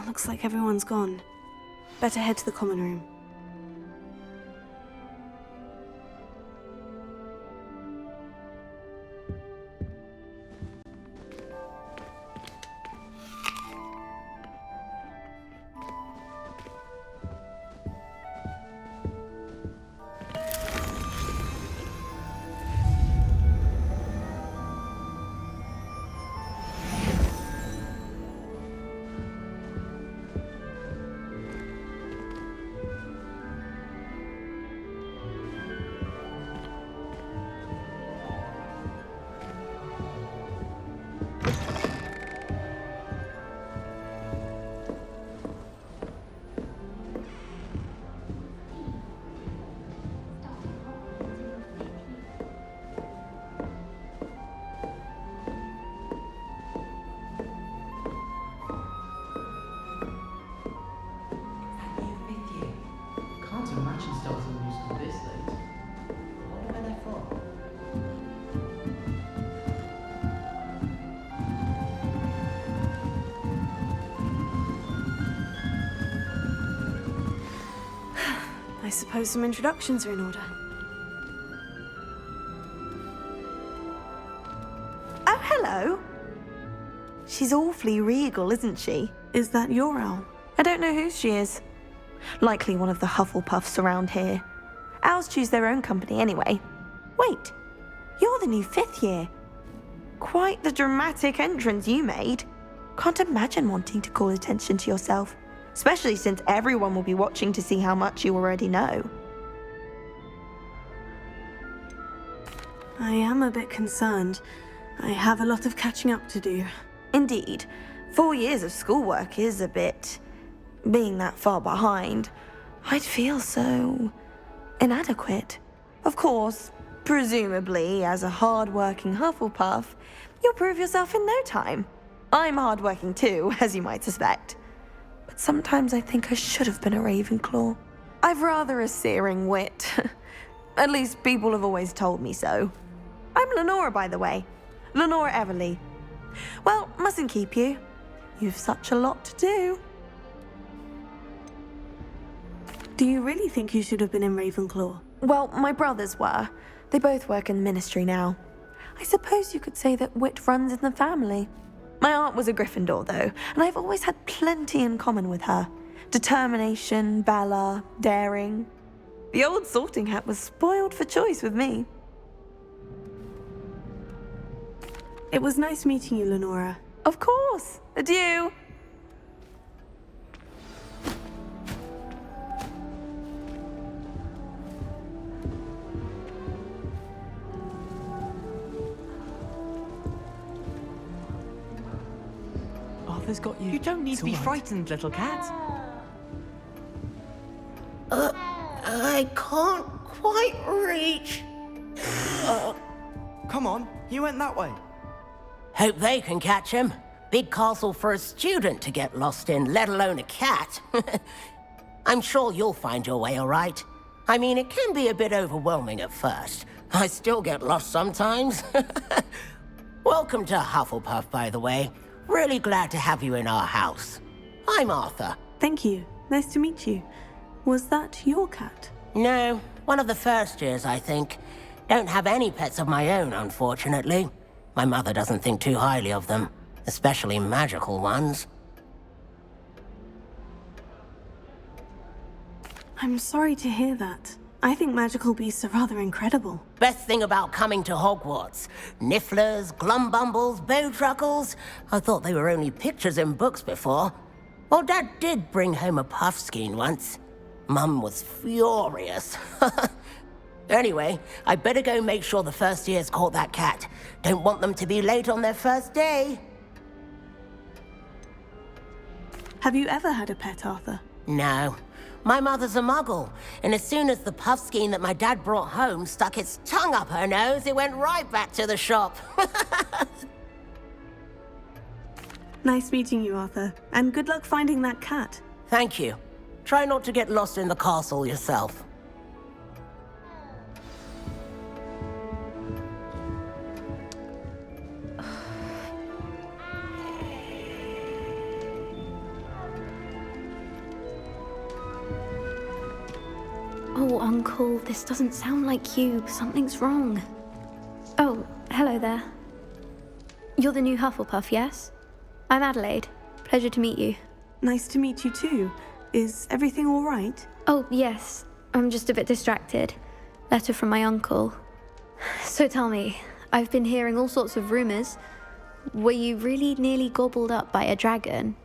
Looks like everyone's gone. Better head to the common room. I suppose some introductions are in order. Oh, hello. She's awfully regal, isn't she? Is that your owl? I don't know who she is. Likely one of the Hufflepuffs around here. Owls choose their own company anyway. Wait, you're the new 5th year. Quite the dramatic entrance you made. Can't imagine wanting to call attention to yourself, especially since everyone will be watching to see how much you already know. I am a bit concerned. I have a lot of catching up to do. Indeed, 4 years of schoolwork is a bit... Being that far behind, I'd feel so... inadequate. Of course, presumably, as a hard-working Hufflepuff, you'll prove yourself in no time. I'm hard-working too, as you might suspect. But sometimes I think I should have been a Ravenclaw. I've rather a searing wit. At least people have always told me so. I'm Lenora, by the way. Lenora Everly. Well, mustn't keep you. You've such a lot to do. Do you really think you should have been in Ravenclaw? Well, my brothers were. They both work in the ministry now. I suppose you could say that wit runs in the family. My aunt was a Gryffindor, though, and I've always had plenty in common with her. Determination, valor, daring. The old sorting hat was spoiled for choice with me. It was nice meeting you, Lenora. Of course. Adieu. Arthur's got you. You don't need It's to be all right. frightened, little cat. I can't quite reach. Come on, you went that way. Hope they can catch him. Big castle for a student to get lost in, let alone a cat. I'm sure you'll find your way all right. I mean, it can be a bit overwhelming at first. I still get lost sometimes. Welcome to Hufflepuff, by the way. Really glad to have you in our house. I'm Arthur. Thank you. Nice to meet you. Was that your cat? No, one of the first years, I think. Don't have any pets of my own, unfortunately. My mother doesn't think too highly of them, especially magical ones. I'm sorry to hear that. I think magical beasts are rather incredible. Best thing about coming to Hogwarts. Nifflers, glumbumbles, bowtruckles. I thought they were only pictures in books before. Well, Dad did bring home a puffskein once. Mum was furious. Anyway, I better go make sure the first years caught that cat. Don't want them to be late on their first day. Have you ever had a pet, Arthur? No. My mother's a muggle, and as soon as the puffskein that my dad brought home stuck its tongue up her nose, it went right back to the shop. Nice meeting you, Arthur. And good luck finding that cat. Thank you. Try not to get lost in the castle yourself. Oh, Uncle, this doesn't sound like you. Something's wrong. Oh, hello there. You're the new Hufflepuff, yes? I'm Adelaide. Pleasure to meet you. Nice to meet you too. Is everything all right? Oh, yes. I'm just a bit distracted. Letter from my uncle. So tell me, I've been hearing all sorts of rumors. Were you really nearly gobbled up by a dragon?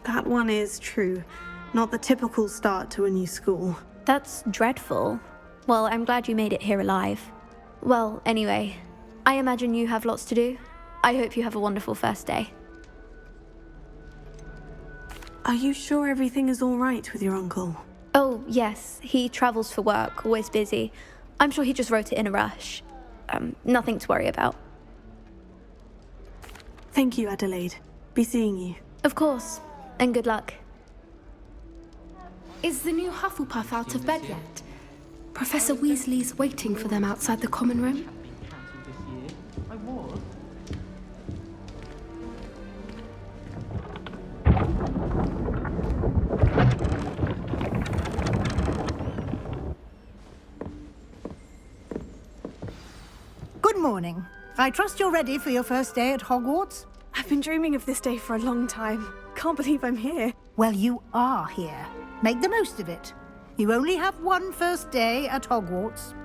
That one is true. Not the typical start to a new school. That's dreadful. Well, I'm glad you made it here alive. Well, anyway, I imagine you have lots to do. I hope you have a wonderful first day. Are you sure everything is all right with your uncle? Oh, yes, he travels for work, always busy. I'm sure he just wrote it in a rush. Nothing to worry about. Thank you, Adelaide. Be seeing you. Of course, and good luck. Is the new Hufflepuff out of bed yet? Professor Weasley's waiting for them outside the common room. Good morning. I trust you're ready for your first day at Hogwarts? I've been dreaming of this day for a long time. Can't believe I'm here. Well, you are here. Make the most of it. You only have one first day at Hogwarts.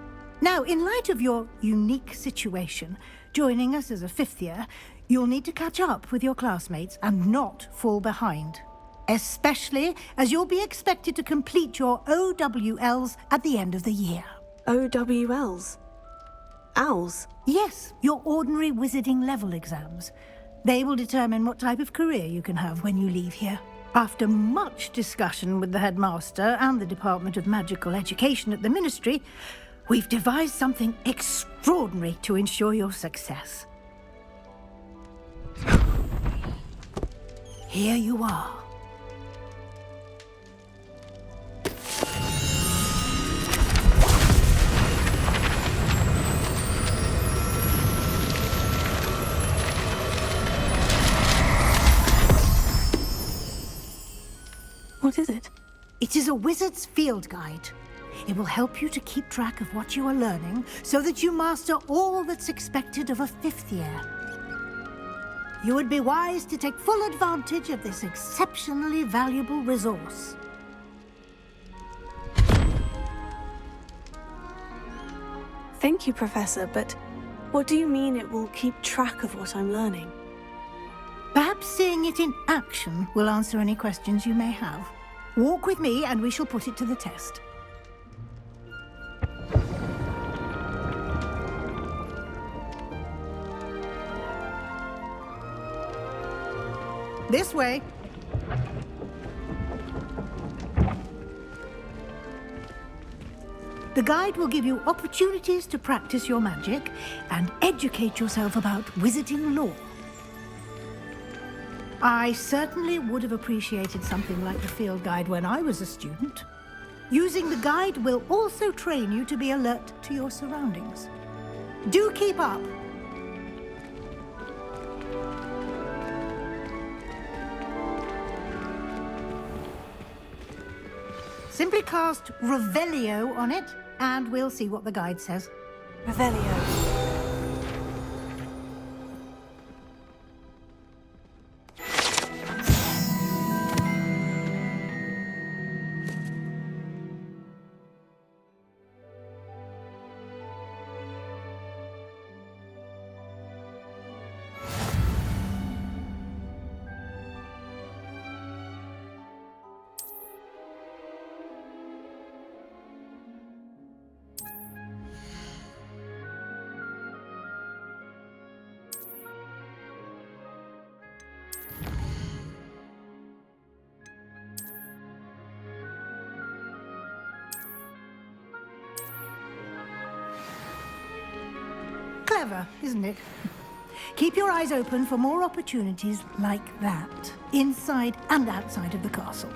Now, in light of your unique situation, joining us as a fifth year, you'll need to catch up with your classmates and not fall behind. Especially as you'll be expected to complete your OWLs at the end of the year. OWLs? Owls? Yes, your ordinary wizarding level exams. They will determine what type of career you can have when you leave here. After much discussion with the headmaster and the Department of Magical Education at the Ministry, we've devised something extraordinary to ensure your success. Here you are. What is it? It is a wizard's field guide. It will help you to keep track of what you are learning so that you master all that's expected of a fifth year. You would be wise to take full advantage of this exceptionally valuable resource. Thank you, Professor, but what do you mean it will keep track of what I'm learning? Perhaps seeing it in action will answer any questions you may have. Walk with me and we shall put it to the test. This way. The guide will give you opportunities to practice your magic and educate yourself about wizarding lore. I certainly would have appreciated something like the field guide when I was a student. Using the guide will also train you to be alert to your surroundings. Do keep up! Simply cast Revelio on it, and we'll see what the guide says. Revelio. Clever, isn't it? Keep your eyes open for more opportunities like that, inside and outside of the castle.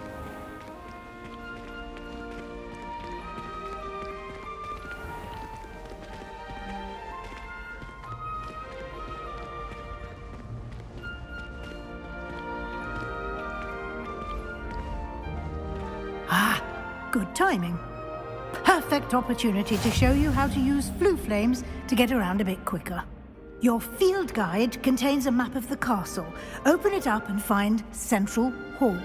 Good timing. Perfect opportunity to show you how to use flue flames to get around a bit quicker. Your field guide contains a map of the castle. Open it up and find Central Hall.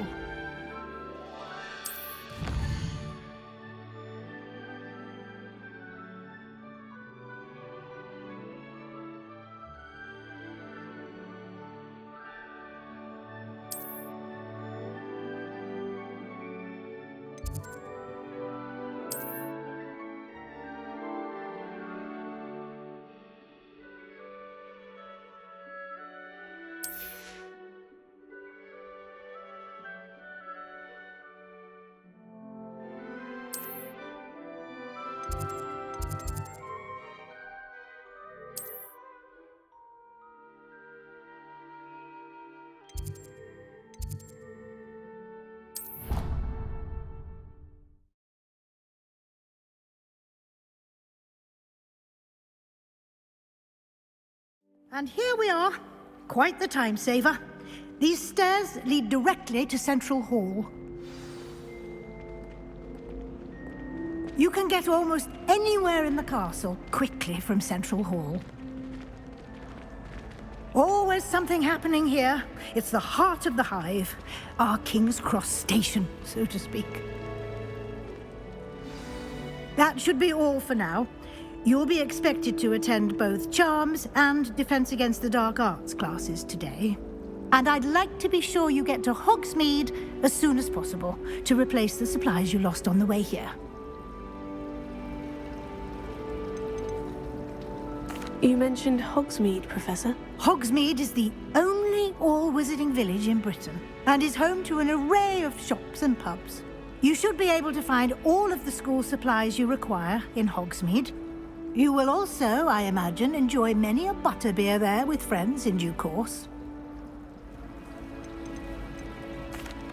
And here we are. Quite the time saver. These stairs lead directly to Central Hall. You can get almost anywhere in the castle quickly from Central Hall. Always something happening here. It's the heart of the hive. Our King's Cross station, so to speak. That should be all for now. You'll be expected to attend both Charms and Defense Against the Dark Arts classes today. And I'd like to be sure you get to Hogsmeade as soon as possible to replace the supplies you lost on the way here. You mentioned Hogsmeade, Professor. Hogsmeade is the only all-wizarding village in Britain and is home to an array of shops and pubs. You should be able to find all of the school supplies you require in Hogsmeade. You will also, I imagine, enjoy many a butterbeer there with friends in due course.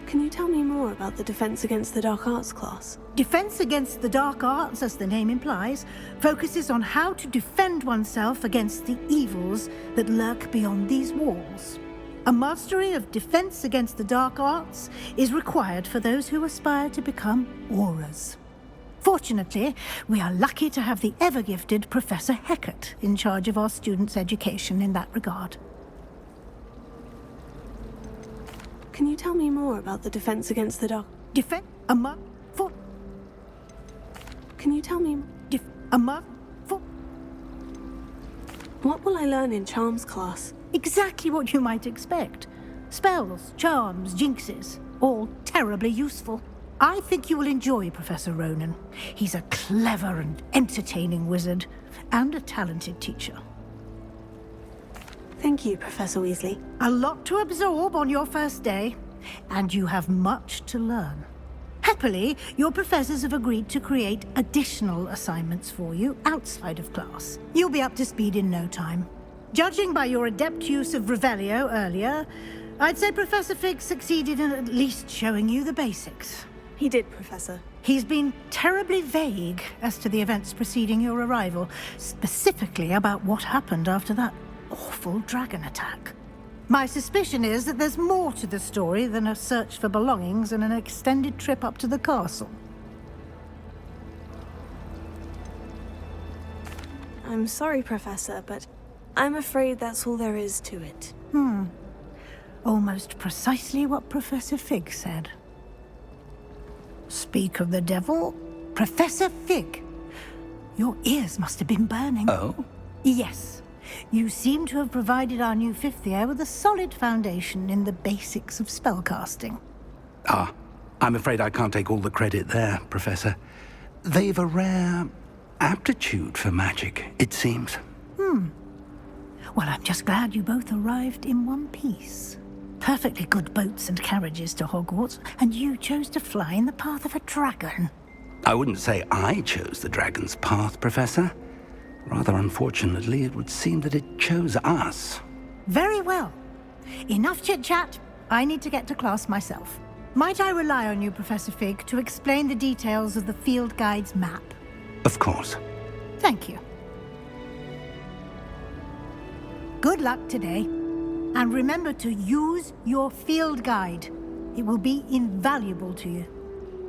Can you tell me more about the Defense Against the Dark Arts class? Defense Against the Dark Arts, as the name implies, focuses on how to defend oneself against the evils that lurk beyond these walls. A mastery of Defense Against the Dark Arts is required for those who aspire to become Aurors. Fortunately, we are lucky to have the ever-gifted Professor Hecat in charge of our students' education in that regard. Can you tell me more about the Defense Against the Dark... Can you tell me... What will I learn in Charms class? Exactly what you might expect. Spells, charms, jinxes, all terribly useful. I think you will enjoy Professor Ronan. He's a clever and entertaining wizard, and a talented teacher. Thank you, Professor Weasley. A lot to absorb on your first day, and you have much to learn. Happily, your professors have agreed to create additional assignments for you outside of class. You'll be up to speed in no time. Judging by your adept use of Revelio earlier, I'd say Professor Fig succeeded in at least showing you the basics. He did, Professor. He's been terribly vague as to the events preceding your arrival, specifically about what happened after that awful dragon attack. My suspicion is that there's more to the story than a search for belongings and an extended trip up to the castle. I'm sorry, Professor, but I'm afraid that's all there is to it. Almost precisely what Professor Fig said. Speak of the devil, Professor Fig. Your ears must have been burning. Oh? Yes. You seem to have provided our new fifth year with a solid foundation in the basics of spellcasting. Ah, I'm afraid I can't take all the credit there, Professor. They've a rare aptitude for magic, it seems. Well, I'm just glad you both arrived in one piece. Perfectly good boats and carriages to Hogwarts, and you chose to fly in the path of a dragon. I wouldn't say I chose the dragon's path, Professor. Rather unfortunately, it would seem that it chose us. Very well. Enough chit-chat. I need to get to class myself. Might I rely on you, Professor Fig, to explain the details of the field guide's map? Of course. Thank you. Good luck today. And remember to use your field guide. It will be invaluable to you.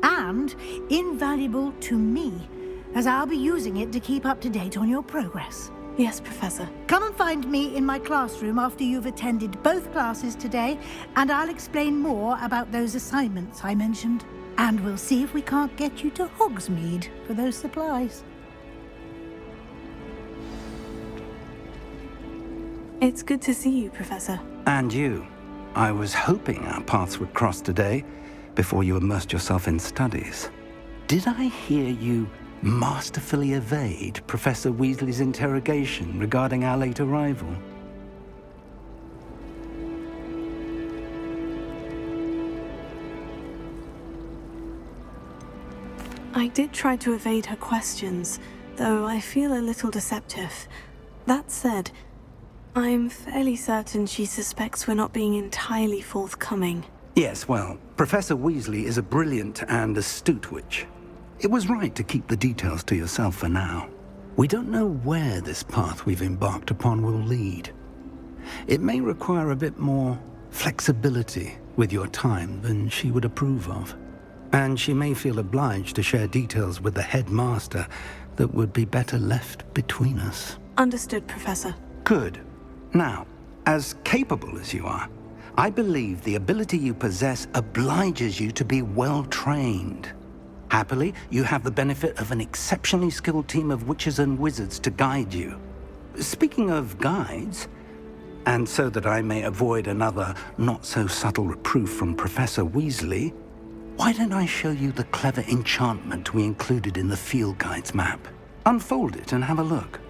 and invaluable to me, as I'll be using it to keep up to date on your progress. Yes, Professor. Come and find me in my classroom after you've attended both classes today, and I'll explain more about those assignments I mentioned. And we'll see if we can't get you to Hogsmeade for those supplies. It's good to see you, Professor. And you. I was hoping our paths would cross today, before you immersed yourself in studies. Did I hear you masterfully evade Professor Weasley's interrogation regarding our late arrival? I did try to evade her questions, though I feel a little deceptive. That said, I'm fairly certain she suspects we're not being entirely forthcoming. Yes, well, Professor Weasley is a brilliant and astute witch. It was right to keep the details to yourself for now. We don't know where this path we've embarked upon will lead. It may require a bit more flexibility with your time than she would approve of. And she may feel obliged to share details with the headmaster that would be better left between us. Understood, Professor. Good. Now, as capable as you are, I believe the ability you possess obliges you to be well-trained. Happily, you have the benefit of an exceptionally skilled team of witches and wizards to guide you. Speaking of guides, and so that I may avoid another not-so-subtle reproof from Professor Weasley, why don't I show you the clever enchantment we included in the field guide's map? Unfold it and have a look.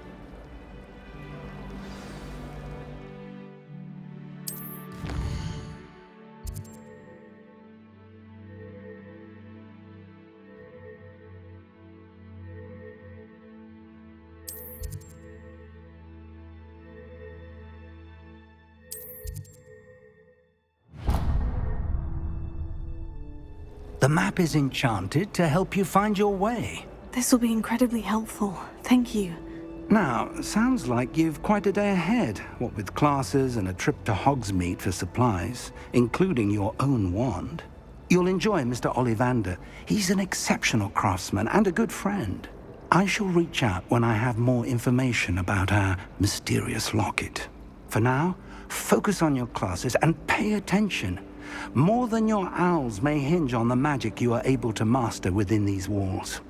The map is enchanted to help you find your way. This will be incredibly helpful. Thank you. Now, sounds like you've quite a day ahead, what with classes and a trip to Hogsmeade for supplies, including your own wand. You'll enjoy Mr. Ollivander. He's an exceptional craftsman and a good friend. I shall reach out when I have more information about our mysterious locket. For now, focus on your classes and pay attention. More than your owls may hinge on the magic you are able to master within these walls.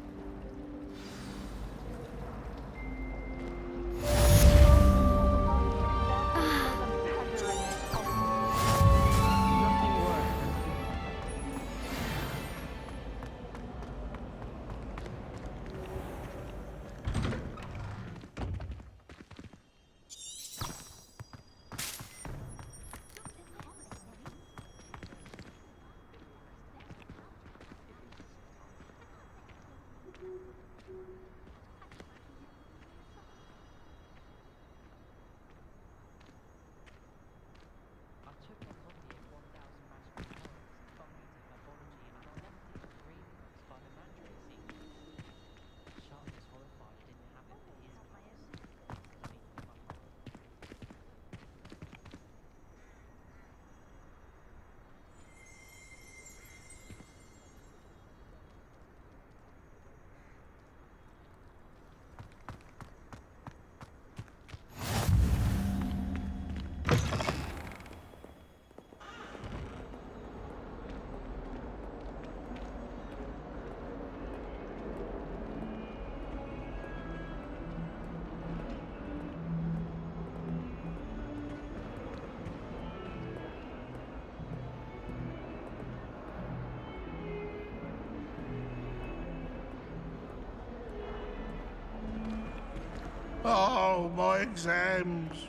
Oh, my exams.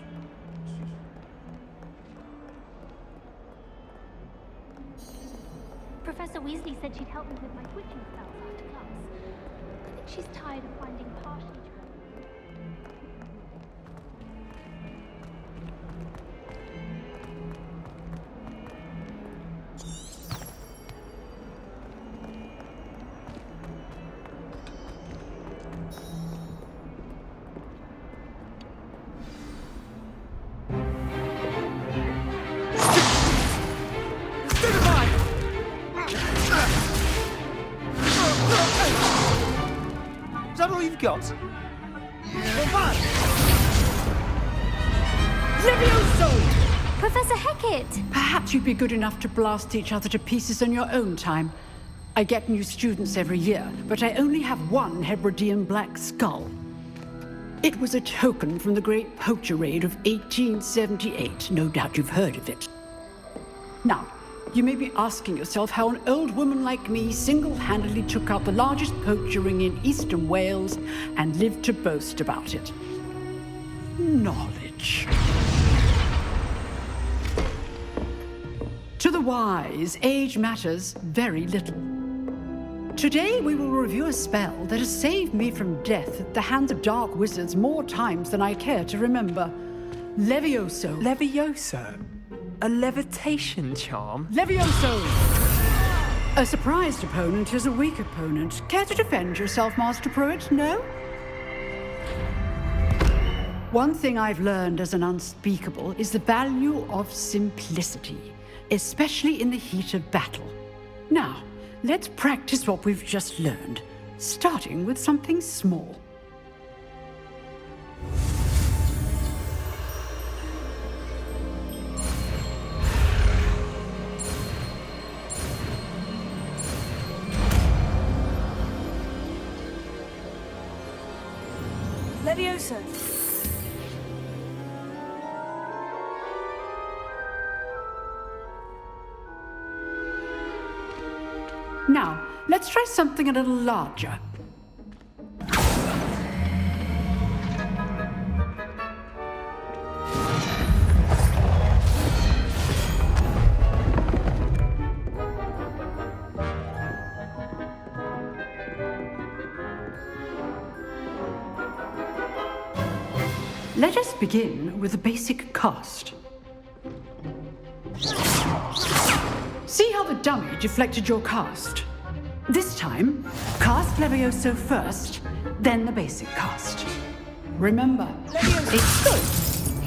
Professor Weasley said she'd help me with my twitching spells after class. I think she's tired of finding partially got? Levioso! Professor Hecat! Perhaps you'd be good enough to blast each other to pieces in your own time. I get new students every year, but I only have one Hebridean black skull. It was a token from the Great Poacher Raid of 1878. No doubt you've heard of it. Now, you may be asking yourself how an old woman like me single-handedly took out the largest poacher ring in eastern Wales and lived to boast about it. Knowledge. To the wise, age matters very little. Today we will review a spell that has saved me from death at the hands of dark wizards more times than I care to remember. Levioso. Levioso? A levitation charm? Levioso! A surprised opponent is a weak opponent. Care to defend yourself, Master Pruitt? No? One thing I've learned as an unspeakable is the value of simplicity, especially in the heat of battle. Now, let's practice what we've just learned, starting with something small. Levioso. Now, let's try something a little larger. Let us begin with a basic cast. See how the dummy deflected your cast? This time, cast Levioso first, then the basic cast. Remember, it's good.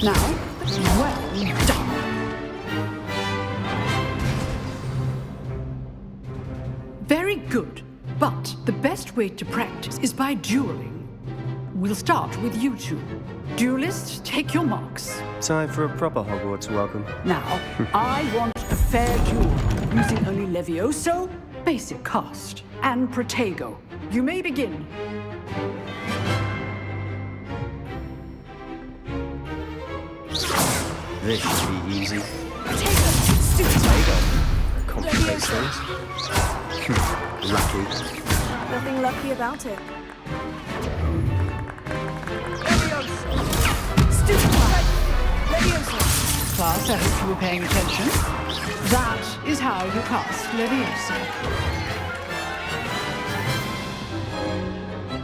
Now, well done. Very good, but the best way to practice is by dueling. We'll start with you two. Duelists, take your marks. Time for a proper Hogwarts welcome. Now, I want a fair duel, using only Levioso, basic cast, and Protego. You may begin. This should be easy. Protego! Complicate things. Lucky. Nothing lucky about it. Class, I hope you were paying attention. That is how you cast Levioso.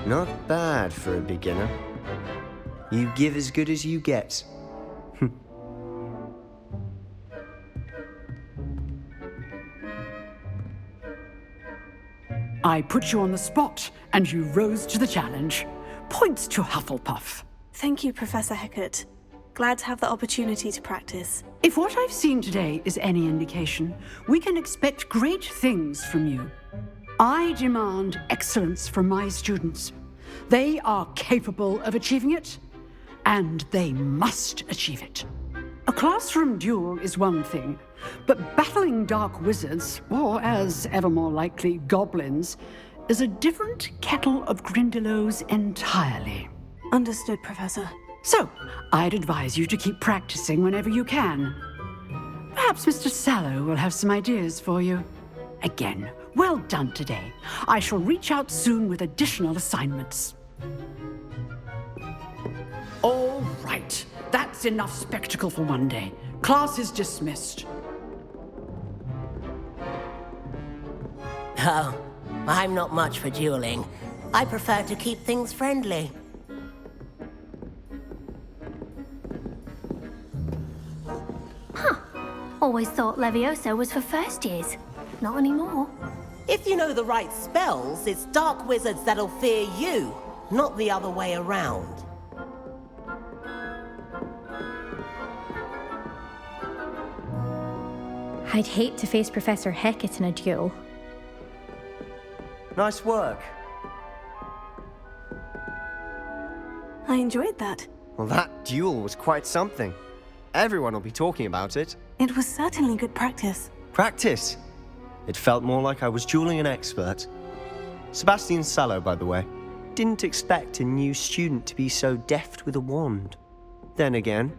Not bad for a beginner. You give as good as you get. I put you on the spot, and you rose to the challenge. Points to Hufflepuff. Thank you, Professor Hecat. Glad to have the opportunity to practice. If what I've seen today is any indication, we can expect great things from you. I demand excellence from my students. They are capable of achieving it, and they must achieve it. A classroom duel is one thing, but battling dark wizards, or as ever more likely, goblins, is a different kettle of Grindylows entirely. Understood, Professor. So, I'd advise you to keep practicing whenever you can. Perhaps Mr. Sallow will have some ideas for you. Again, well done today. I shall reach out soon with additional assignments. All right, that's enough spectacle for one day. Class is dismissed. Oh, I'm not much for dueling. I prefer to keep things friendly. Always thought Levioso was for first years. Not anymore. If you know the right spells, it's dark wizards that'll fear you, not the other way around. I'd hate to face Professor Hecat in a duel. Nice work. I enjoyed that. Well, that duel was quite something. Everyone will be talking about it. It was certainly good practice. Practice? It felt more like I was dueling an expert. Sebastian Sallow, by the way. Didn't expect a new student to be so deft with a wand. Then again,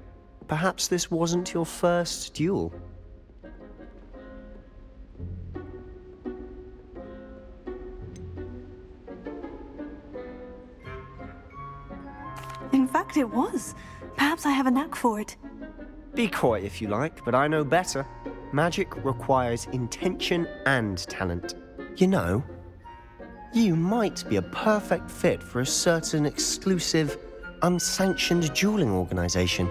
perhaps this wasn't your first duel. In fact, it was. Perhaps I have a knack for it. Be coy if you like, but I know better. Magic requires intention and talent. You know, you might be a perfect fit for a certain exclusive, unsanctioned dueling organization.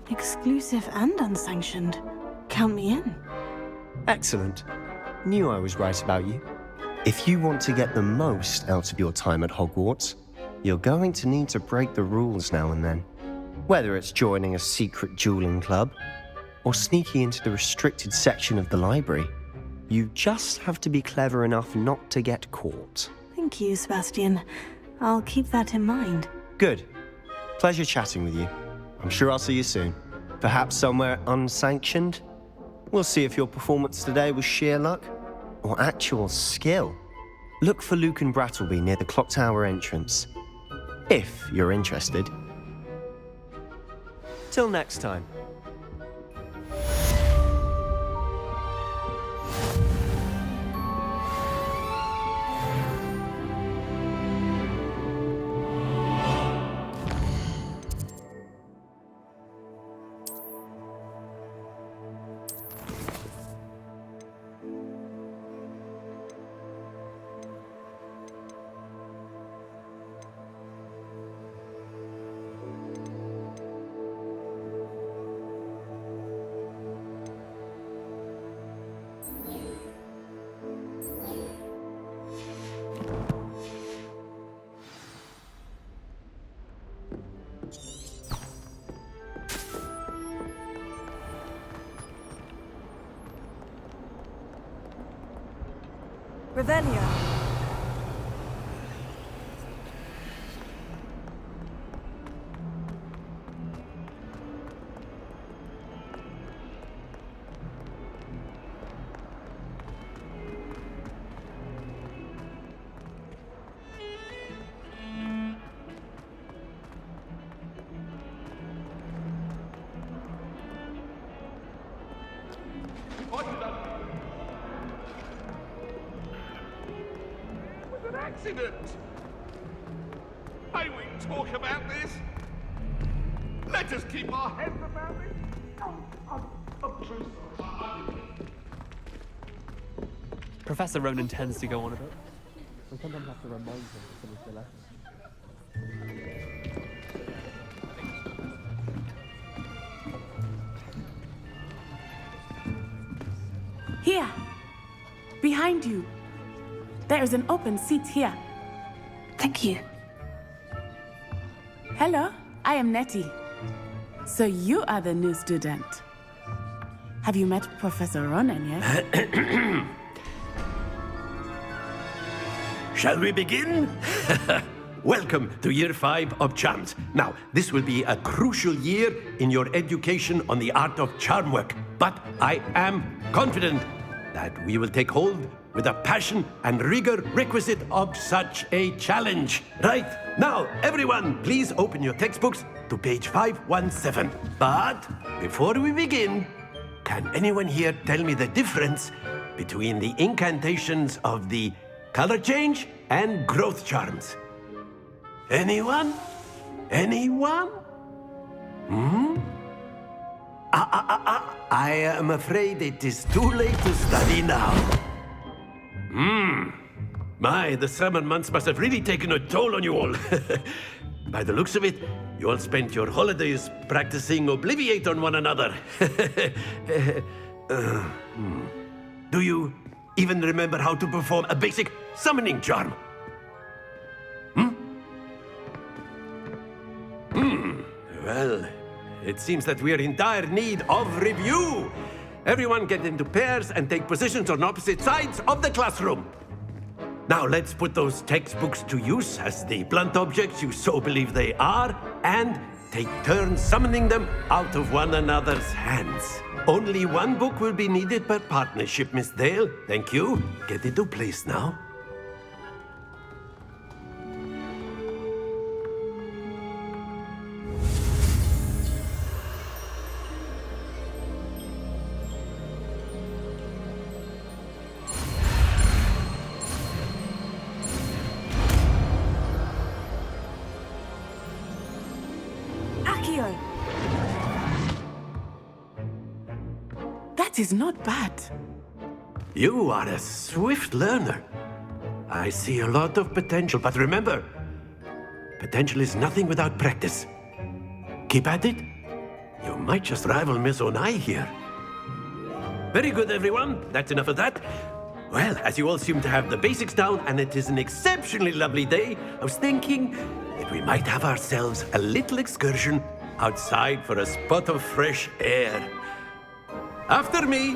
Exclusive and unsanctioned. Count me in. Excellent. Knew I was right about you. If you want to get the most out of your time at Hogwarts, you're going to need to break the rules now and then. Whether it's joining a secret dueling club, or sneaking into the restricted section of the library, you just have to be clever enough not to get caught. Thank you, Sebastian. I'll keep that in mind. Good. Pleasure chatting with you. I'm sure I'll see you soon. Perhaps somewhere unsanctioned? We'll see if your performance today was sheer luck or actual skill. Look for Luke and Brattleby near the clock tower entrance, if you're interested. Till next time. Revelio. Accident! May we talk about this? Let us keep our heads about it. I'm true sorry. Professor Ronan tends to go on a bit. We sometimes have to remind him to finish the lesson. Here! Behind you! There is an open seat here. Thank you. Hello, I am Nettie. So you are the new student. Have you met Professor Ronan yet? Shall we begin? Welcome to Year 5 of Charms. Now, this will be a crucial year in your education on the art of charm work. But I am confident that we will take hold with the passion and rigor requisite of such a challenge. Right, now, everyone, please open your textbooks to page 517. But before we begin, can anyone here tell me the difference between the incantations of the color change and growth charms? Anyone? Anyone? I am afraid it is too late to study now. My, the summer months must have really taken a toll on you all. By the looks of it, you all spent your holidays practicing Obliviate on one another. Do you even remember how to perform a basic summoning charm? Well, it seems that we are in dire need of review. Everyone get into pairs and take positions on opposite sides of the classroom. Now let's put those textbooks to use as the blunt objects you so believe they are, and take turns summoning them out of one another's hands. Only one book will be needed per partnership, Miss Dale. Thank you. Get into place now. That is not bad. You are a swift learner. I see a lot of potential, but remember, potential is nothing without practice. Keep at it. You might just rival Miss Onai here. Very good, everyone. That's enough of that. Well, as you all seem to have the basics down, and it is an exceptionally lovely day, I was thinking that we might have ourselves a little excursion outside for a spot of fresh air. After me.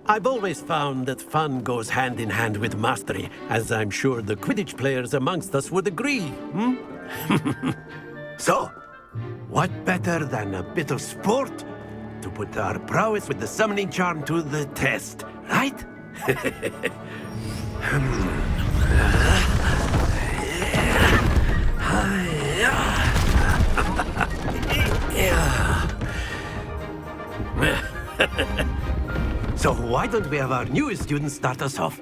I've always found that fun goes hand in hand with mastery, as I'm sure the Quidditch players amongst us would agree. So, what better than a bit of sport to put our prowess with the summoning charm to the test, right? So why don't we have our newest student start us off?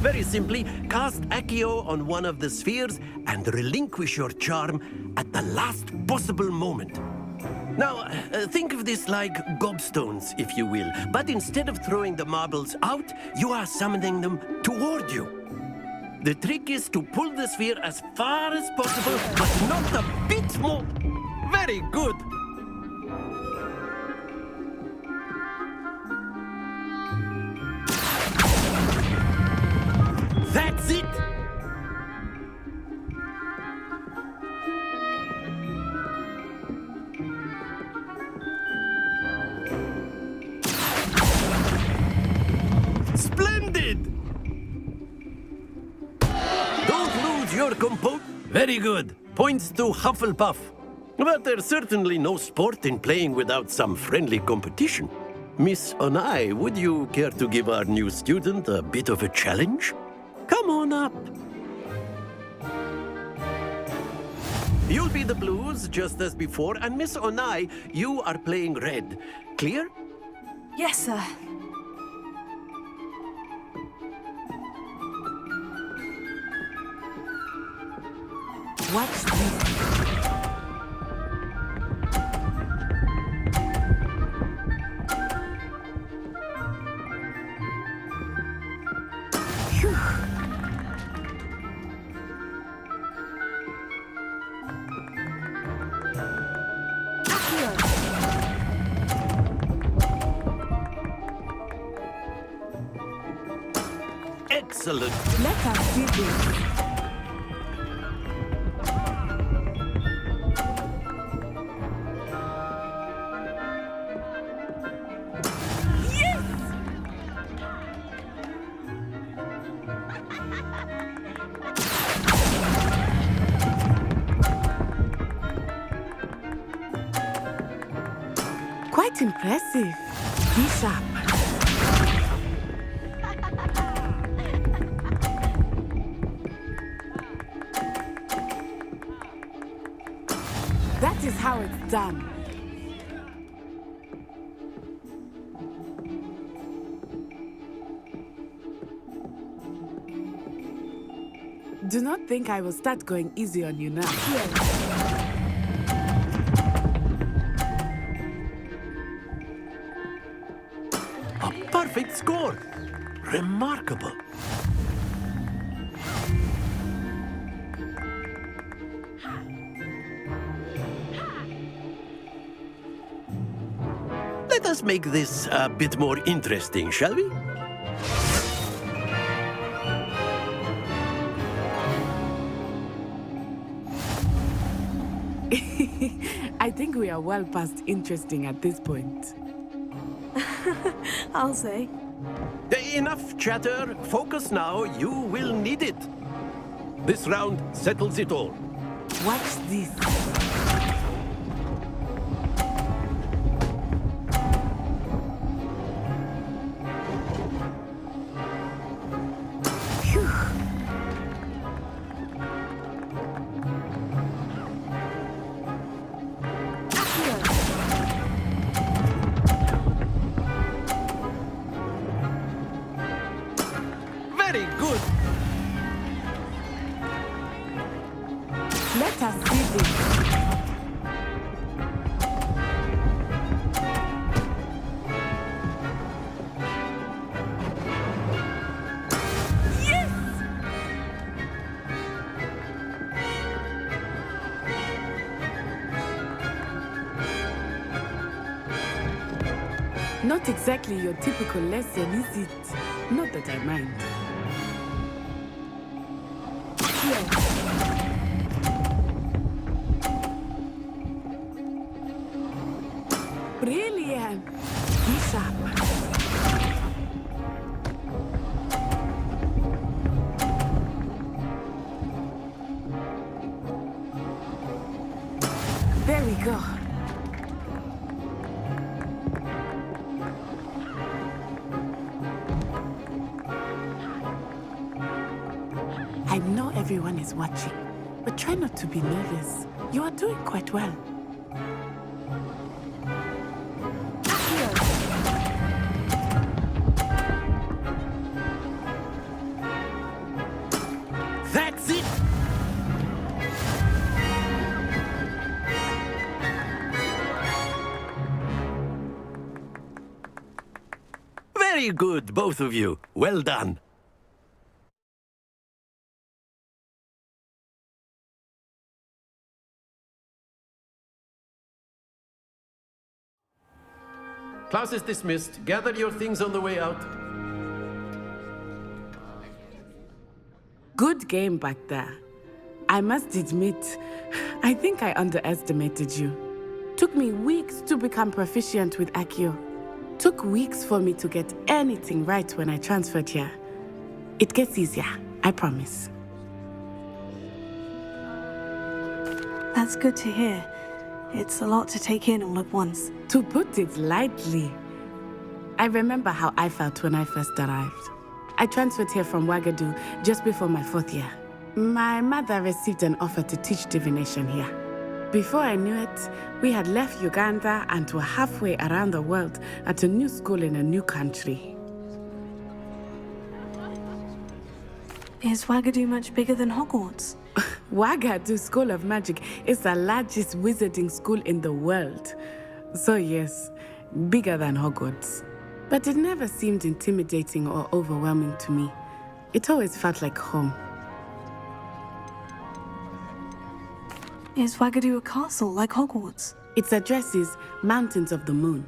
Very simply, cast Accio on one of the spheres and relinquish your charm at the last possible moment. Now, think of this like gobstones, if you will, but instead of throwing the marbles out, you are summoning them toward you. The trick is to pull the sphere as far as possible, but not a bit more. Very good. That's it! Splendid! Don't lose your composure. Very good. Points to Hufflepuff. But there's certainly no sport in playing without some friendly competition. Miss Onai, would you care to give our new student a bit of a challenge? Come on up. You'll be the blues, just as before, and Miss Onai, you are playing red. Clear? Yes, sir. Watch this. Excellent. Let us see this. Quite impressive. Be sharp. That is how it's done. Do not think I will start going easy on you now. A perfect score. Remarkable. us make this a bit more interesting, shall we? I think we are well past interesting at this point. I'll say. Enough chatter. Focus now. You will need it. This round settles it all. Watch this. Very good. Let us see this. Yes! Not exactly your typical lesson, is it? Not that I mind. Brilliant! Be sharp. There we go. I know everyone is watching, but try not to be nervous. You are doing quite well. That's it. Very good, both of you. Well done. Class is dismissed. Gather your things on the way out. Good game back there. I must admit, I think I underestimated you. Took me weeks to become proficient with Accio. Took weeks for me to get anything right when I transferred here. It gets easier, I promise. That's good to hear. It's a lot to take in all at once. To put it lightly, I remember how I felt when I first arrived. I transferred here from Ouagadougou just before my 4th year. My mother received an offer to teach divination here. Before I knew it, we had left Uganda and were halfway around the world at a new school in a new country. Is Ouagadougou much bigger than Hogwarts? Ouagadougou School of Magic is the largest wizarding school in the world. So yes, bigger than Hogwarts. But it never seemed intimidating or overwhelming to me. It always felt like home. Is Ouagadougou a castle like Hogwarts? Its address is Mountains of the Moon.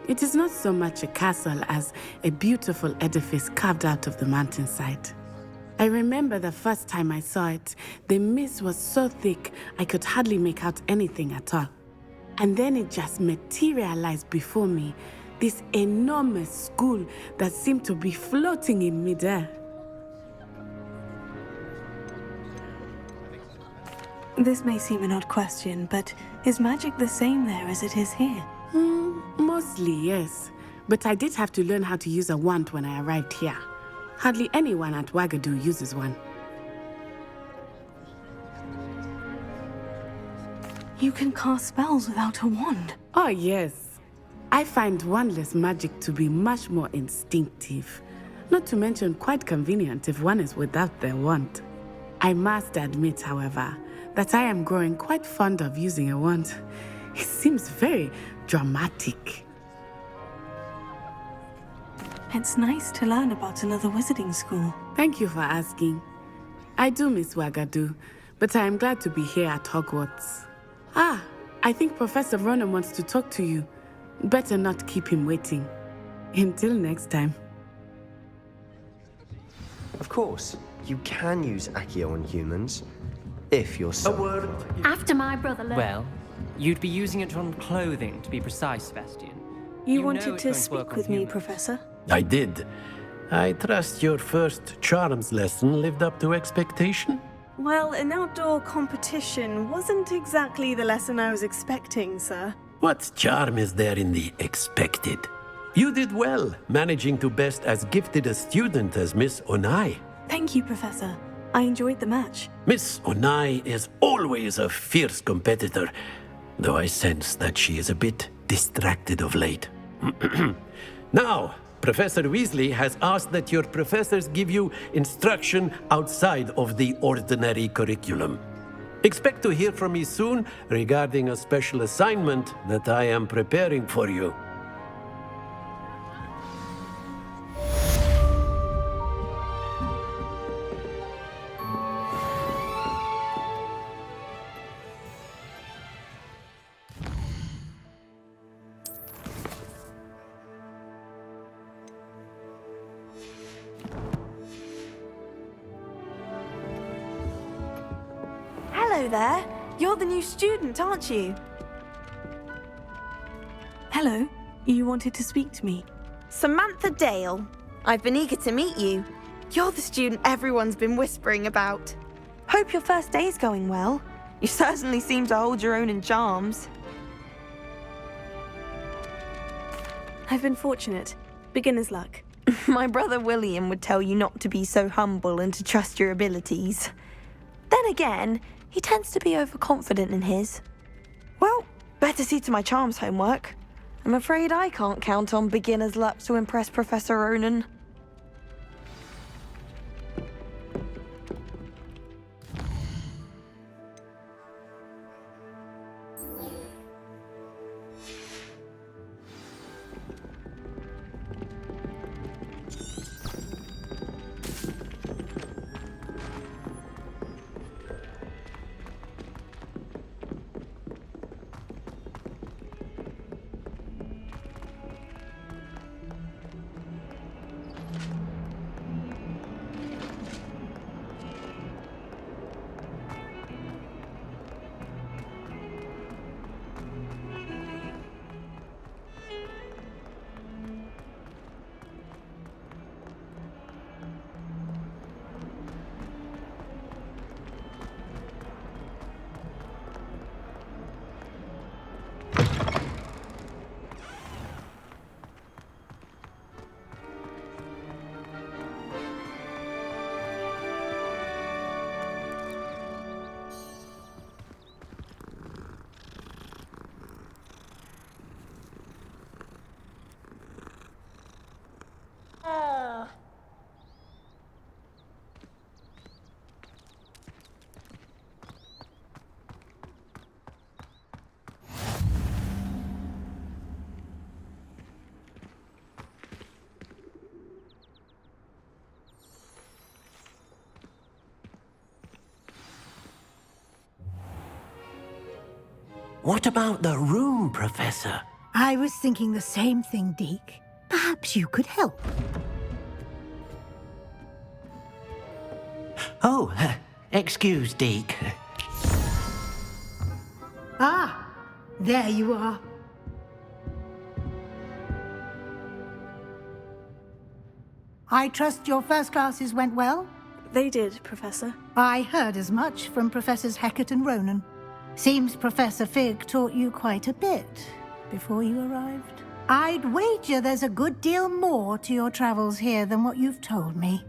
It is not so much a castle as a beautiful edifice carved out of the mountainside. I remember the first time I saw it, the mist was so thick I could hardly make out anything at all. And then it just materialized before me, this enormous school that seemed to be floating in midair. This may seem an odd question, but is magic the same there as it is here? Mostly, yes. But I did have to learn how to use a wand when I arrived here. Hardly anyone at Ouagadougou uses one. You can cast spells without a wand? Oh, yes. I find wandless magic to be much more instinctive. Not to mention quite convenient if one is without their wand. I must admit, however, that I am growing quite fond of using a wand. It seems very dramatic. It's nice to learn about another wizarding school. Thank you for asking. I do miss Ouagadougou, but I am glad to be here at Hogwarts. Ah, I think Professor Ronan wants to talk to you. Better not keep him waiting. Until next time. Of course, you can use Accio on humans, if you're so... After my brother learned. Well, you'd be using it on clothing, to be precise, Sebastian. You know wanted it's to going to speak work on with me, humans. Professor? I did. I trust your first charms lesson lived up to expectation? Well, an outdoor competition wasn't exactly the lesson I was expecting, sir. What charm is there in the expected? You did well, managing to best as gifted a student as Miss Onai. Thank you, Professor. I enjoyed the match. Miss Onai is always a fierce competitor, though I sense that she is a bit distracted of late. Now, Professor Weasley has asked that your professors give you instruction outside of the ordinary curriculum. Expect to hear from me soon regarding a special assignment that I am preparing for you. Hello there. You're the new student, aren't you? Hello. You wanted to speak to me? Samantha Dale. I've been eager to meet you. You're the student everyone's been whispering about. Hope your first day's going well. You certainly seem to hold your own in charms. I've been fortunate. Beginner's luck. My brother William would tell you not to be so humble and to trust your abilities. Then again, he tends to be overconfident in his. Well, better see to my charms homework. I'm afraid I can't count on beginner's luck to impress Professor Ronan. What about the room, Professor? I was thinking the same thing, Deke. Perhaps you could help. Oh, excuse, Deke. Ah, there you are. I trust your first classes went well? They did, Professor. I heard as much from Professors Hecat and Ronan. Seems Professor Fig taught you quite a bit before you arrived. I'd wager there's a good deal more to your travels here than what you've told me,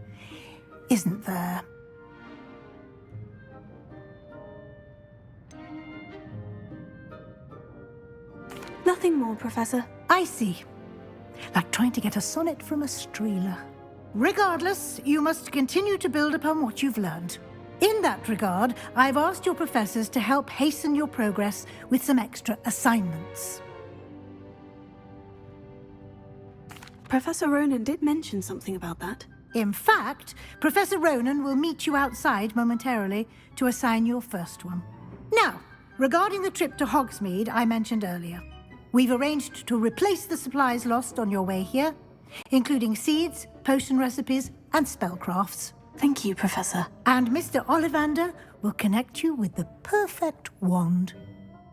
isn't there? Nothing more, Professor. I see. Like trying to get a sonnet from a streeler. Regardless, you must continue to build upon what you've learned. In that regard, I've asked your professors to help hasten your progress with some extra assignments. Professor Ronan did mention something about that. In fact, Professor Ronan will meet you outside momentarily to assign your first one. Now, regarding the trip to Hogsmeade I mentioned earlier. We've arranged to replace the supplies lost on your way here, including seeds, potion recipes, and spellcrafts. Thank you, Professor. And Mr. Ollivander will connect you with the perfect wand.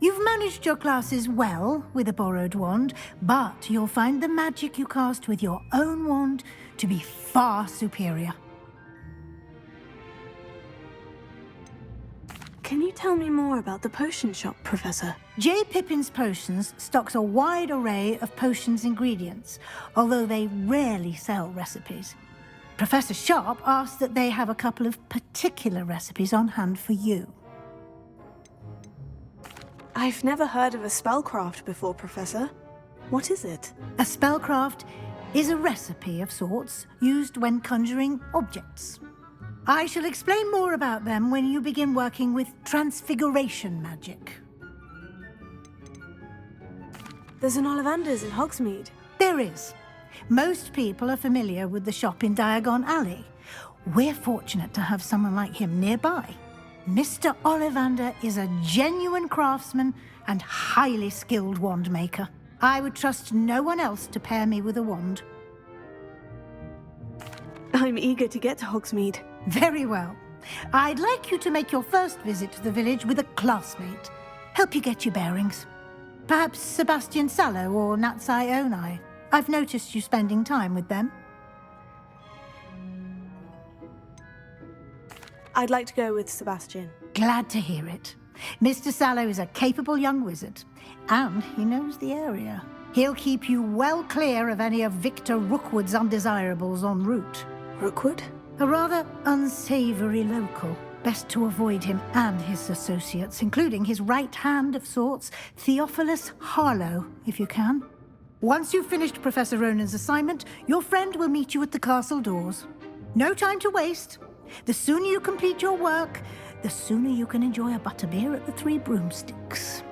You've managed your classes well with a borrowed wand, but you'll find the magic you cast with your own wand to be far superior. Can you tell me more about the potion shop, Professor? J. Pippin's Potions stocks a wide array of potions ingredients, although they rarely sell recipes. Professor Sharp asked that they have a couple of particular recipes on hand for you. I've never heard of a spellcraft before, Professor. What is it? A spellcraft is a recipe of sorts used when conjuring objects. I shall explain more about them when you begin working with transfiguration magic. There's an Ollivander's in Hogsmeade. There is. Most people are familiar with the shop in Diagon Alley. We're fortunate to have someone like him nearby. Mr. Ollivander is a genuine craftsman and highly skilled wand maker. I would trust no one else to pair me with a wand. I'm eager to get to Hogsmeade. Very well. I'd like you to make your first visit to the village with a classmate. Help you get your bearings. Perhaps Sebastian Sallow or Natsai Onai. I've noticed you spending time with them. I'd like to go with Sebastian. Glad to hear it. Mr. Sallow is a capable young wizard, and he knows the area. He'll keep you well clear of any of Victor Rookwood's undesirables en route. Rookwood? A rather unsavory local. Best to avoid him and his associates, including his right hand of sorts, Theophilus Harlow, if you can. Once you've finished Professor Ronan's assignment, your friend will meet you at the castle doors. No time to waste. The sooner you complete your work, the sooner you can enjoy a butterbeer at the Three Broomsticks.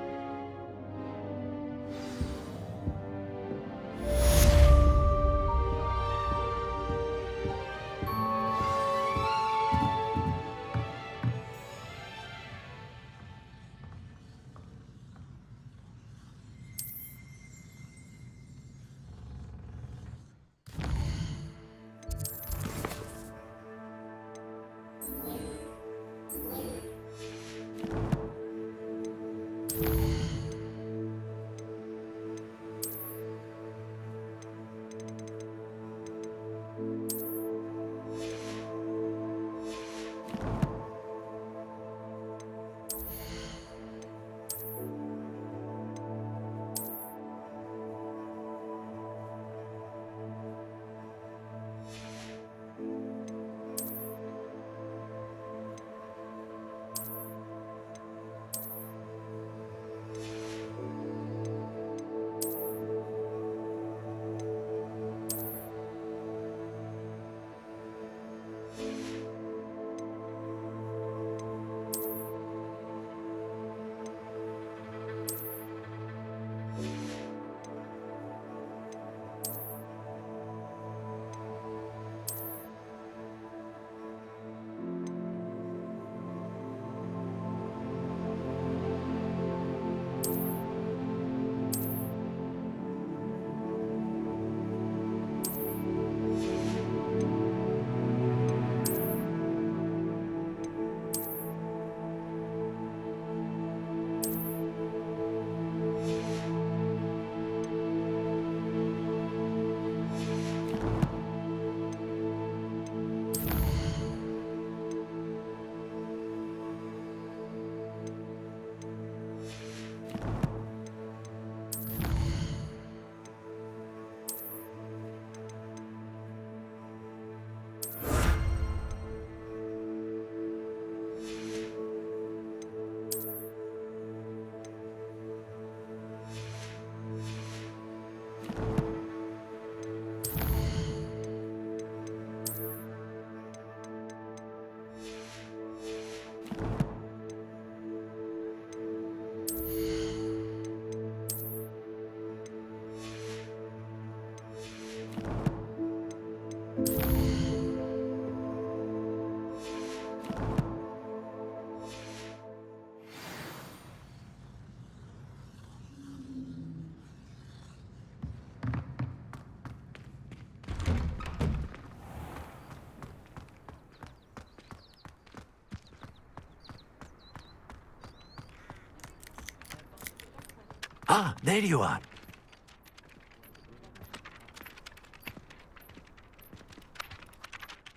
there you are.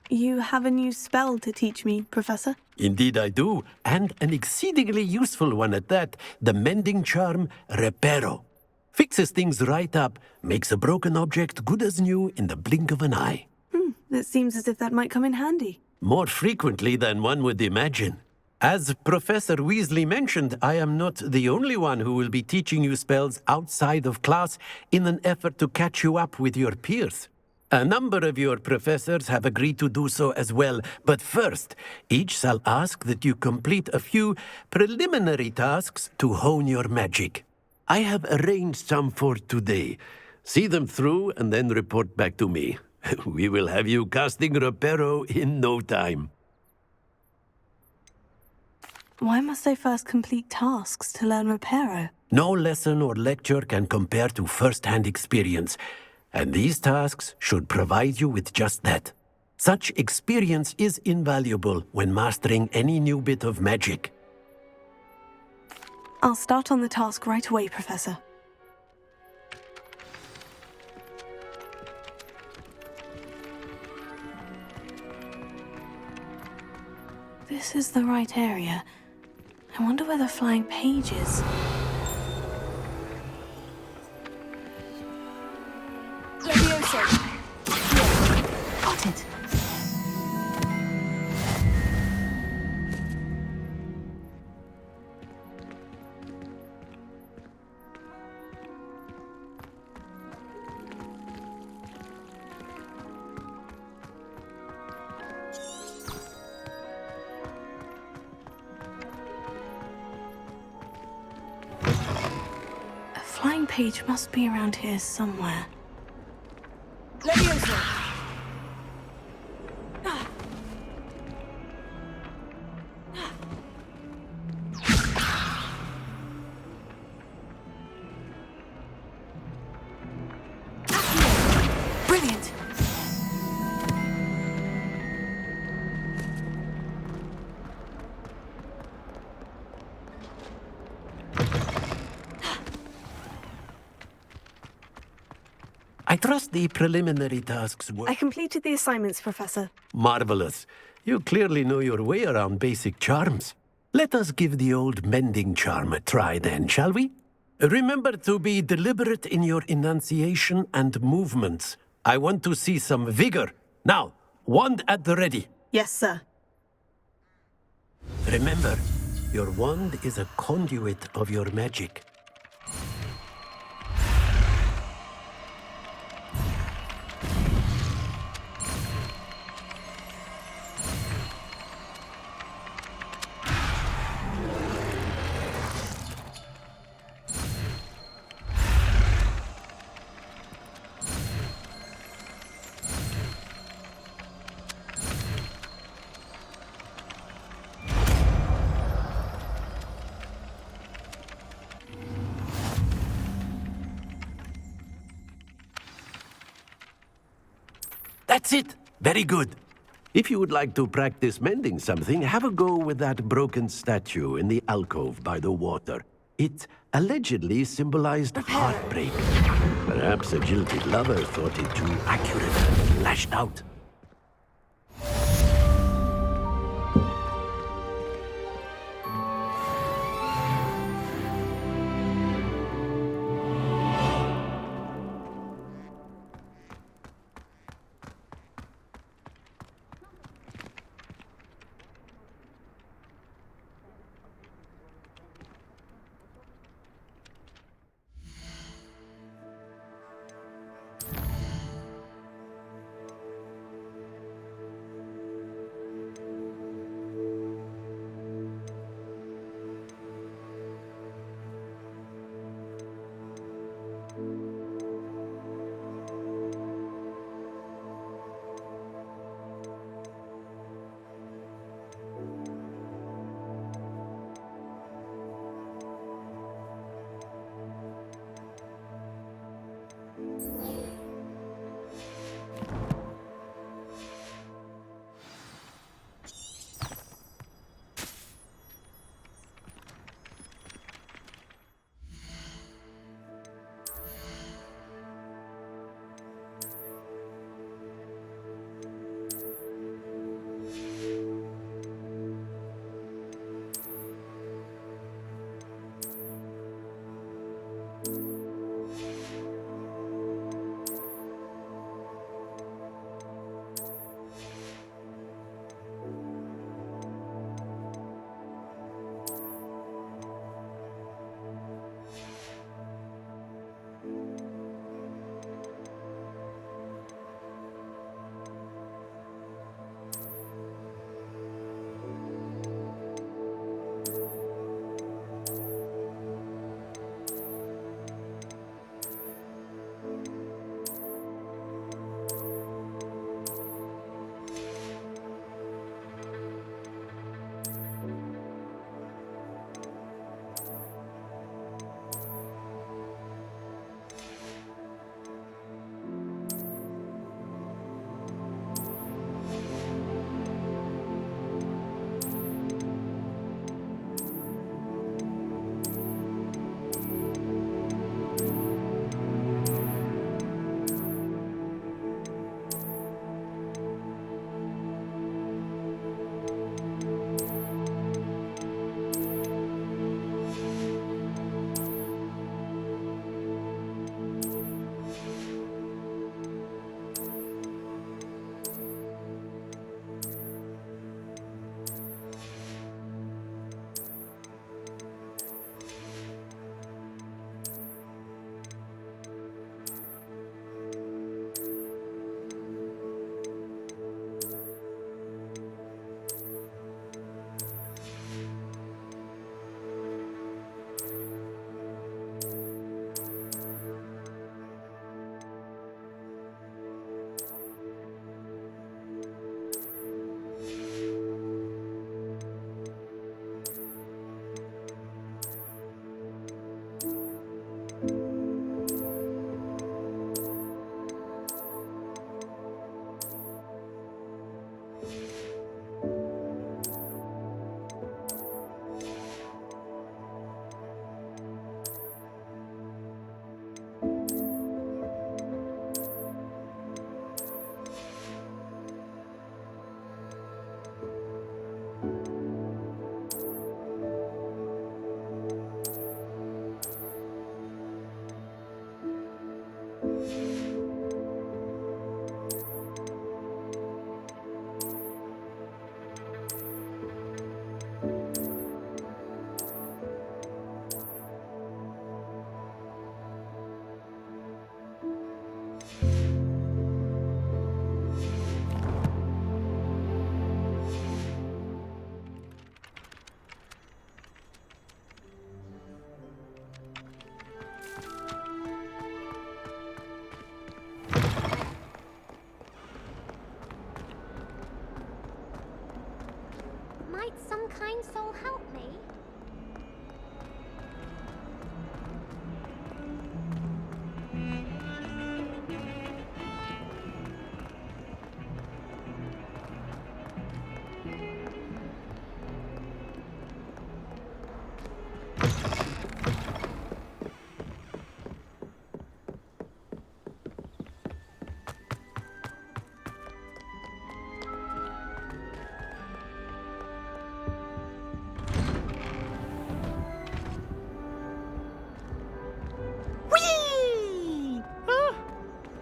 You have a new spell to teach me, Professor? Indeed I do, and an exceedingly useful one at that. The mending charm, Reparo. Fixes things right up, makes a broken object good as new in the blink of an eye. It seems as if that might come in handy. More frequently than one would imagine. As Professor Weasley mentioned, I am not the only one who will be teaching you spells outside of class in an effort to catch you up with your peers. A number of your professors have agreed to do so as well, but first, each shall ask that you complete a few preliminary tasks to hone your magic. I have arranged some for today. See them through and then report back to me. We will have you casting Reparo in no time. Why must I first complete tasks to learn Reparo? No lesson or lecture can compare to first-hand experience, and these tasks should provide you with just that. Such experience is invaluable when mastering any new bit of magic. I'll start on the task right away, Professor. This is the right area. I wonder where the flying page is. Got it. A flying page must be around here somewhere. Brilliant! I trust the preliminary tasks were... I completed the assignments, Professor. Marvelous. You clearly know your way around basic charms. Let us give the old mending charm a try then, shall we? Remember to be deliberate in your enunciation and movements. I want to see some vigor. Now, wand at the ready. Yes, sir. Remember, your wand is a conduit of your magic. That's it. Very good. If you would like to practice mending something, have a go with that broken statue in the alcove by the water. It allegedly symbolized heartbreak. Perhaps a jilted lover thought it too accurate and lashed out.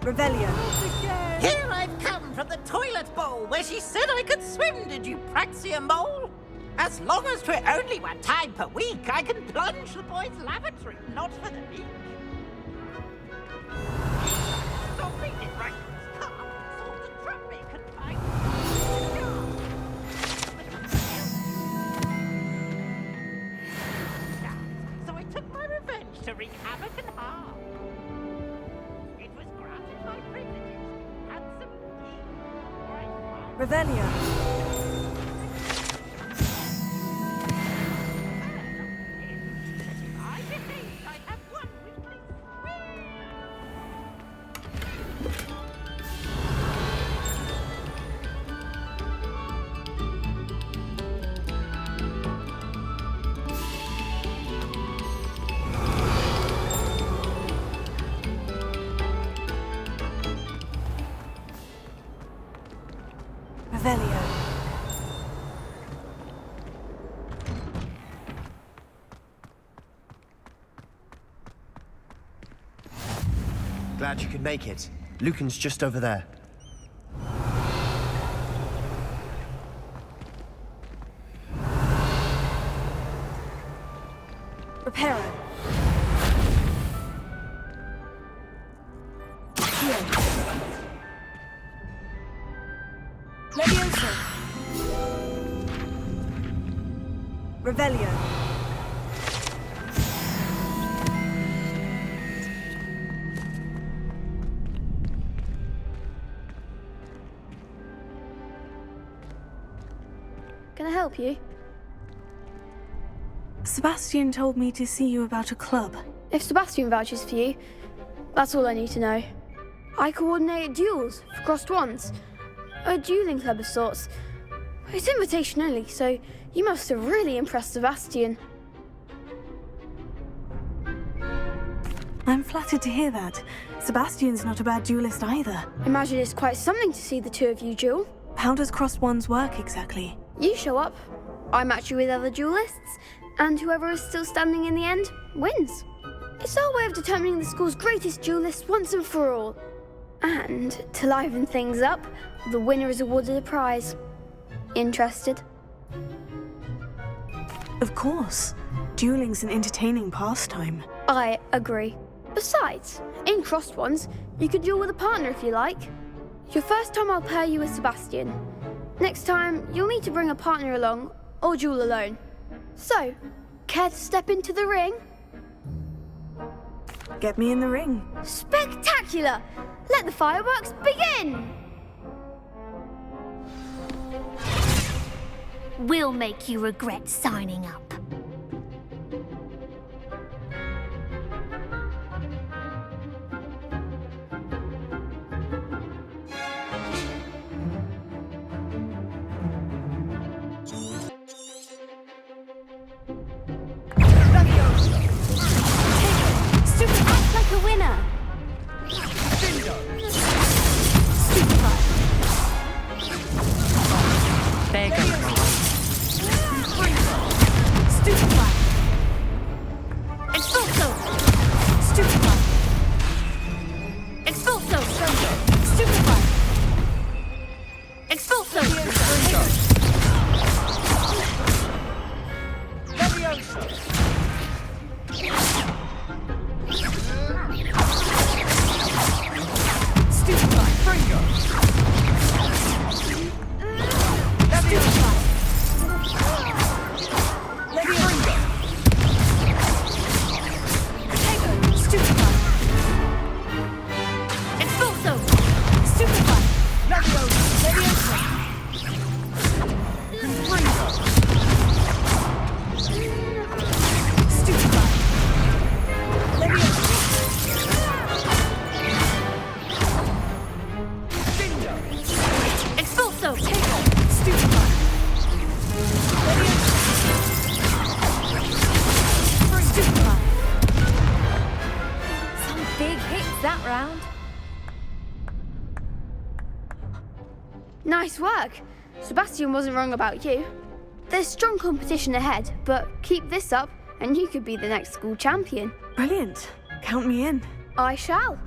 Revelio. Here I've come from the toilet bowl where she said I could swim, did you praxia mole? As long as 'twere only one time per week, I can plunge the boys' lavatory, not for the leak. Stop reading right this car, sort of trap me confined. So I took my revenge to wreak havoc and harm. It was granted my privileges, handsome king, or I found Revelio. I behave I have one weakling. Revelio. Glad you could make it. Lucan's just over there. Reparo. Levioso. Revelio. Can I help you? Sebastian told me to see you about a club. If Sebastian vouches for you, that's all I need to know. I coordinate duels for crossed wands. A dueling club of sorts. It's invitation only, so you must have really impressed Sebastian. I'm flattered to hear that. Sebastian's not a bad duelist either. Imagine it's quite something to see the two of you duel. How does crossed wands work exactly? You show up, I match you with other duelists, and whoever is still standing in the end wins. It's our way of determining the school's greatest duelist once and for all. And to liven things up, the winner is awarded a prize. Interested? Of course. Dueling's an entertaining pastime. I agree. Besides, in crossed ones, you could duel with a partner if you like. Your first time I'll pair you with Sebastian. Next time, you'll need to bring a partner along, or duel alone. So, care to step into the ring? Get me in the ring. Spectacular! Let the fireworks begin! We'll make you regret signing up. Act like a winner! There goes my one. Stupefy! Expulso! Stupefy! Expulso! Stupefy! Expulso! Stupefy! Fringo! Stupefy! Stupefy! Expulso! Stupefy! Leviosa! Stupefy! Leviosa! Expulso! Stupefy! Stupefy! Some big hits that round. Nice work. Sebastian wasn't wrong about you. There's strong competition ahead, but keep this up and you could be the next school champion. Brilliant. Count me in. I shall.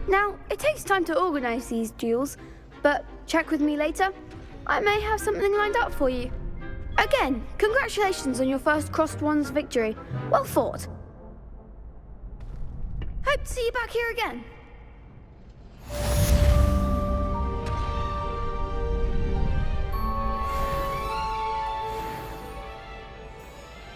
Now, it takes time to organise these duels, but check with me later. I may have something lined up for you. Again, congratulations on your first Crossed Wands victory. Well fought. Hope to see you back here again.